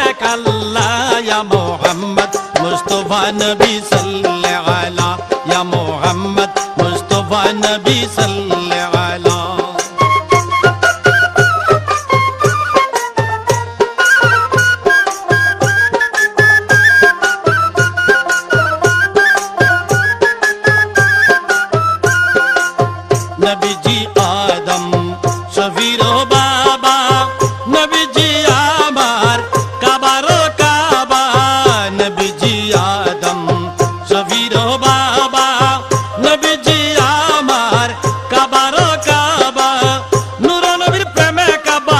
এক আল্লাহ ইয়া মুহাম্মদ মুস্তাফা নবী সাল্লাল্লাহু আলা ইয়া মুহাম্মদ মুস্তাফা নবী সাল্লাল্লাহু আলা নবীজি আদম শফির বাবা নবীজি আমার কাবার কাবা নবীজি আদম শফির বাবা নবীজি আমার কাবার কাবা নূর নবীর প্রেমে কাবা